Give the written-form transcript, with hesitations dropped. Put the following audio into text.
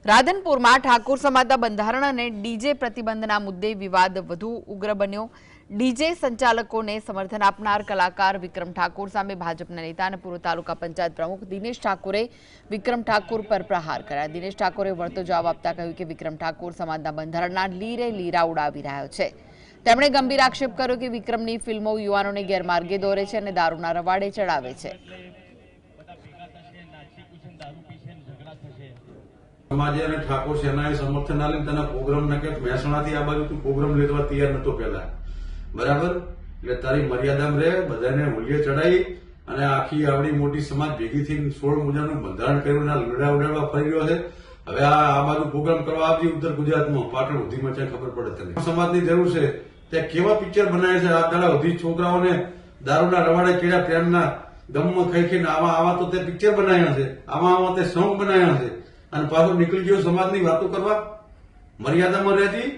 રાધનપુરમાં ઠાકોર સમાજના બંધારણ અને ડીજે પ્રતિબંધના મુદ્દે વિવાદ વધુ ઉગ્ર બન્યો। ડીજે સંચાલકોને સમર્થન આપનાર કલાકાર વિક્રમ ઠાકોર સામે ભાજપના નેતા અને પૂર્વ તાલુકા પંચાયત પ્રમુખ દિનેશ ઠાકોરે વિક્રમ ઠાકોર પર પ્રહાર કર્યા। દિનેશ ઠાકોરે વળતો જવાબ આપતા કહ્યું કે વિક્રમ ઠાકોર સમાજના બંધારણના લીરે લીરા ઉડાવી રહ્યો છે। તેમણે ગંભીર આક્ષેપ કર્યો કે વિક્રમની ફિલ્મો યુવાનોને ગેરમાર્ગે દોરે છે અને દારૂના રવાડે ચડાવે છે। समाजे અને ઠાકોર સેનાએ સમર્થન આલીને તેના પ્રોગ્રામ ન કે મહેસાણાથી આ બાજુ તું પ્રોગ્રામ લેવા તૈયાર નતો પહેલા, બરાબર? એટલે તારી મર્યાદામાં રહે, બધાને મૂલ્ય ચડાવી અને આખી આવડી મોટી સમાજ ભેગી થઈને 16 મુજાનું બંધારણ કર્યું ના લડા ઉડાડવા ફરી રહ્યો છે। હવે આ બાજુ પ્રોગ્રામ કરવા આવજી ઉત્તર ગુજરાતમાં પાટણ સુધીમાં છે, ખબર પડે તને સમાજની જરૂર છે। ત્યાં કેવા પિક્ચર બનાવે છે આ દાડા સુધી, છોકરાઓને દારૂના રવાડે ચડ્યા, પ્રેમના દમમાં ખાઈ ખાઈને આવા તો તે પિક્ચર બનાવ્યા છે, આવા તે સોંગ બનાવ્યા છે અને પાછો નીકળી ગયો સમાજની વાતો કરવા। મર્યાદામાં રહેતી।